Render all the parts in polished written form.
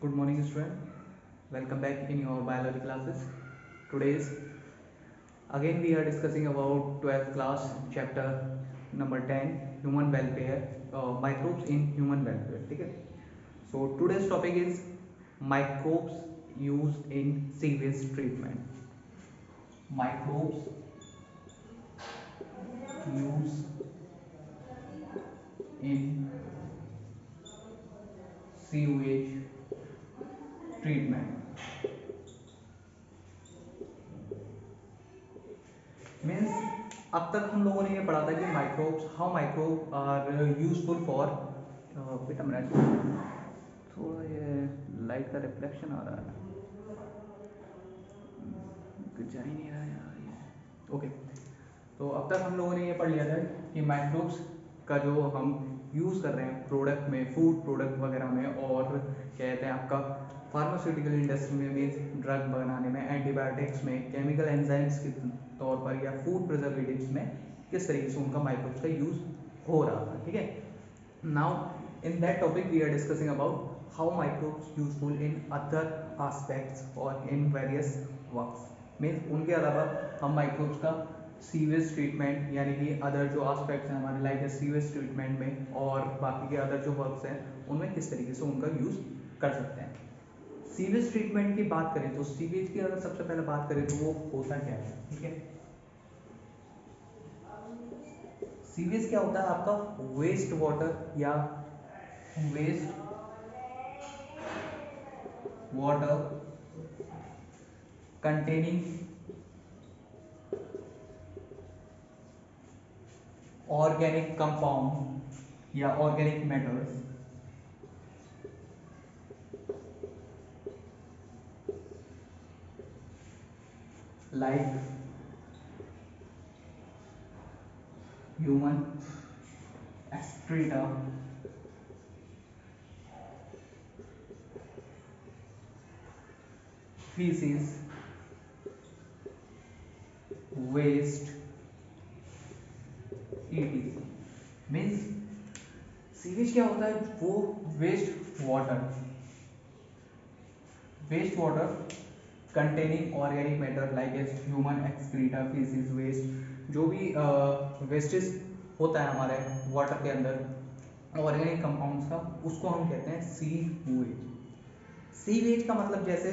Good morning, student. Welcome back in your biology classes. Today's again we are discussing about 12th class chapter number 10 human welfare, microbes in human welfare. ठीक है. So today's topic is microbes used in sewage treatment. Microbes used in sewage treatment. Means अब तक हम लोगों ने ये पढ़ा था कि microbes how microbe are useful for wait a minute, थोड़ा ये लाइट का रिफ्लेक्शन आ रहा है, कुछ जा ही नहीं रहा है यार ये। ओके, तो अब तक हम लोगों ने ये पढ़ लिया था कि माइक्रोब्स का जो हम यूज़ कर रहे हैं प्रोडक्ट में, फूड प्रोडक्ट वगैरह में, और क्या कहते हैं आपका फार्मास्यूटिकल इंडस्ट्री में भी, ड्रग बनाने में, एंटीबायोटिक्स में, केमिकल एंजाइम्स के तौर पर या फूड प्रिजर्वेटिव्स में किस तरीके से उनका माइक्रोब्स का यूज़ हो रहा था. ठीक है. Now in that topic we are discussing about how microbes useful in other aspects or in various works. Means उनके अलावा हम माइक्रोब्स का सीवेज ट्रीटमेंट यानी कि अदर जो आस्पेक्ट्स हैं हमारे लाइक सीवेज ट्रीटमेंट में और बाकी के अदर जो वर्क्स हैं उनमें किस तरीके से उनका यूज़ कर सकते हैं. सीवेज ट्रीटमेंट की बात करें तो सीवेज की अगर सबसे पहले बात करें तो वो होता क्या है. ठीक है. सीवेज क्या होता है आपका वेस्ट वाटर या waste water containing organic compound या organic matters like human excreta, feces, waste, etc. Means sewage क्या होता है वो waste water containing organic matter like as human excreta, faeces, waste, जो भी वेस्टेज होता है हमारे वाटर के अंदर ऑर्गेनिक कंपाउंड्स का, उसको हम कहते हैं सीवेज. सीवेज का मतलब जैसे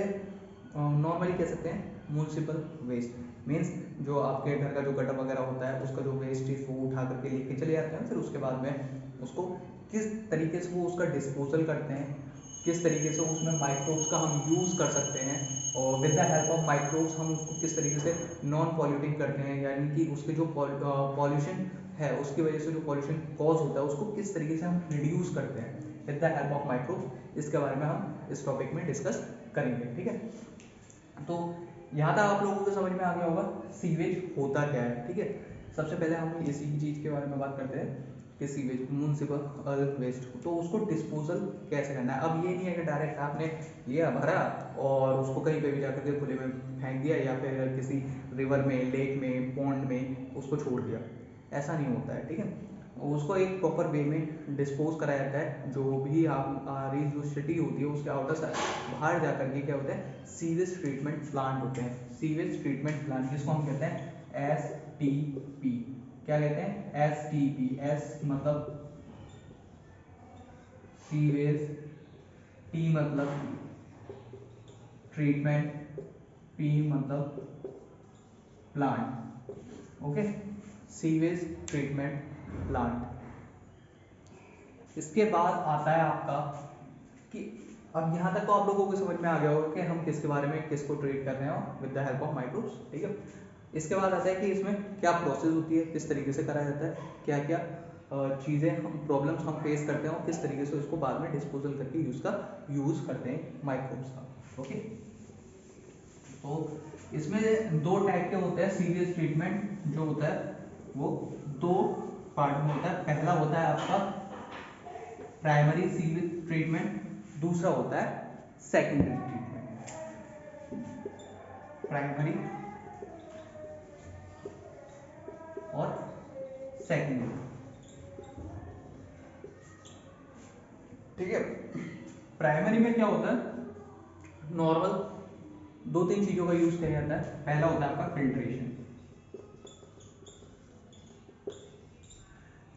नॉर्मली कह सकते हैं म्यूनिसिपल वेस्ट. मीन्स जो आपके घर का जो गटर वगैरह होता है उसका जो वेस्ट है वो उठा करके लेके चले जाते हैं, फिर उसके बाद में उसको किस तरीके से वो उसका डिस्पोजल करते हैं, किस तरीके से उसमें माइक्रोब्स का हम यूज़ कर सकते हैं, और with the help of microbes हम उसको किस तरीके से नॉन पॉल्यूटिंग करते हैं, यानी कि उसके जो पॉल्यूशन है उसकी वजह से जो पॉल्यूशन कॉज होता है उसको किस तरीके से हम रिड्यूस करते हैं with the help of microbes. इसके बारे में हम इस टॉपिक में डिस्कस करेंगे. ठीक है. तो यहाँ तक आप लोगों को समझ में आ गया होगा सीवेज होता क्या है. ठीक है. सबसे पहले हम इसी चीज़ के बारे में बात करते हैं कि सीवेज म्यूनसिपल वेस्ट, तो उसको डिस्पोजल कैसे करना है. अब ये नहीं है कि डायरेक्ट आपने लिया भरा और उसको कहीं पे भी जाकर के खुले में फेंक दिया या फिर किसी रिवर में, लेक में, पॉन्ड में उसको छोड़ दिया. ऐसा नहीं होता है. ठीक है. उसको एक प्रॉपर वे में डिस्पोज कराया जाता है. जो भी हमारी जो सिटी होती है उसके आउटर साइड बाहर जा करके क्या होता है सीवेज ट्रीटमेंट प्लांट होते हैं. सीवेज ट्रीटमेंट प्लांट जिसको हम कहते हैं STP. क्या कहते हैं STP. एस मतलब सीवेज, टी मतलब ट्रीटमेंट, पी मतलब plant. Okay. Sewage treatment plant. इसके बाद आता है आपका कि अब यहाँ तक तो आप लोगों को समझ में आ गया होगा कि हम किसके बारे में किसको ट्रीट कर रहे हैं with the help of microbes. ठीक है. इसके बाद आता है कि इसमें क्या प्रोसेस होती है, किस तरीके से कराया जाता है, क्या क्या चीज़ें हम प्रॉब्लम्स हम फेस करते हैं और किस तरीके से उसको बाद में डिस्पोजल करके यूज़ करते हैं माइक्रोब्स का. ओके. तो इसमें दो टाइप के होते हैं सीवेज ट्रीटमेंट जो होता है वो दो पार्ट में होता है. पहला होता है आपका प्राइमरी सीवेज ट्रीटमेंट, दूसरा होता है सेकेंडरी ट्रीटमेंट. प्राइमरी और सेकेंडरी. ठीक है. प्राइमरी में क्या होता है, नॉर्मल दो तीन चीजों का यूज किया जाता है। पहला होता है आपका फिल्ट्रेशन।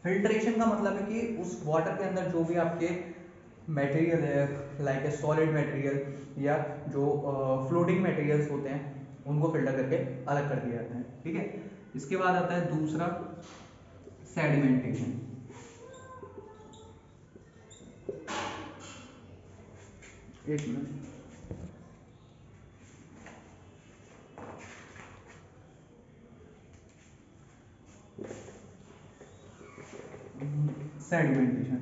फिल्ट्रेशन का मतलब है कि उस वाटर के अंदर जो भी आपके मटेरियल है, लाइक ए सॉलिड मटेरियल या जो फ्लोटिंग मटेरियल्स होते हैं, उनको फिल्टर करके अलग कर दिया जाता है। ठीक है, इसके बाद आता है दूसरा सेडिमेंटेशन। एक मिनट, सेडिमेंटेशन।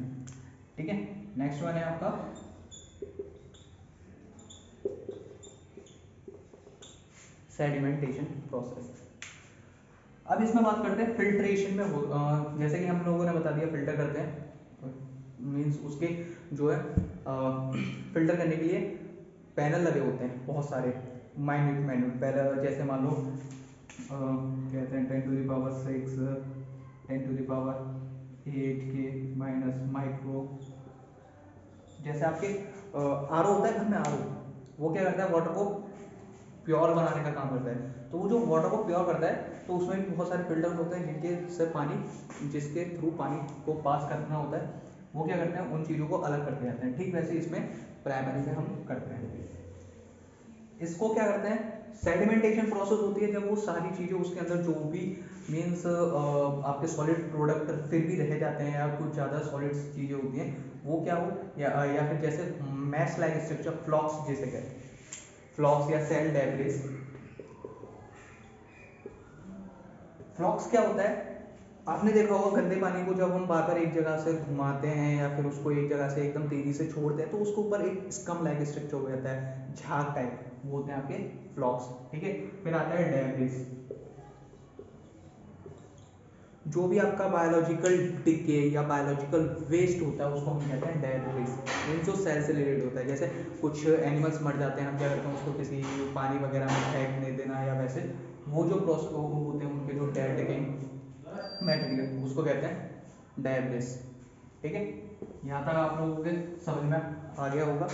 ठीक है, नेक्स्ट वन है आपका सेडिमेंटेशन प्रोसेस। अब इसमें बात करते हैं फिल्ट्रेशन में जैसे कि हम लोगों ने बता दिया फिल्टर करते हैं, मींस उसके जो है फिल्टर करने के लिए पैनल लगे होते हैं बहुत सारे, माइन्यूट माइन्यूट पहले, जैसे मान लो कहते हैं 10⁻6, 10⁸ के माइनस माइक्रो। जैसे आपके आरओ होता है घर में, आरओ वो क्या करता है, वाटर को प्योर बनाने का काम करता है। तो वो जो वाटर को प्योर करता है, तो उसमें भी बहुत सारे फिल्टर होते हैं जिनके से पानी, जिसके थ्रू पानी को पास करना होता है, वो क्या करते हैं, उन चीज़ों को अलग करते जाते हैं। ठीक वैसे इसमें प्राइमरी में हम करते हैं। इसको क्या करते हैं, सेडिमेंटेशन प्रोसेस होती है जब वो सारी चीज़ें उसके अंदर जो भी मीन्स आपके सॉलिड प्रोडक्ट फिर भी रह जाते हैं या कुछ ज़्यादा सॉलिड चीज़ें होती हैं, वो क्या हो, या फिर जैसे मैश लाइक स्ट्रक्चर, फ्लॉक्स जैसे कहते हैं, फ्लॉक्स या सेल डेब्रिस। फ्लॉक्स क्या होता है, आपने देखा होगा गंदे पानी को जब हम बार बार एक जगह से घुमाते हैं या फिर उसको एक जगह से एकदम तेजी से छोड़ते हैं, तो उसके ऊपर एक स्कम लाइक स्ट्रक्चर हो जाता है, झाग टाइप, वो होते हैं आपके फ्लॉक्स। ठीक है, फिर आता है डेब्रिस। जो भी आपका बायोलॉजिकल डिके या बायोलॉजिकल वेस्ट होता है उसको हम कहते हैं डेब्रिस, मीन जो सेल से रिलेटेड होता है। जैसे कुछ एनिमल्स मर जाते हैं, हम क्या करते हैं उसको किसी पानी वगैरह में फेंकने देना, या वैसे वो जो प्रोसेस होते हैं उनके जो डेड डिकेइंग मटेरियल, उसको कहते हैं डेब्रिस। ठीक है, यहाँ तक आप लोगों के समझ में आ गया होगा।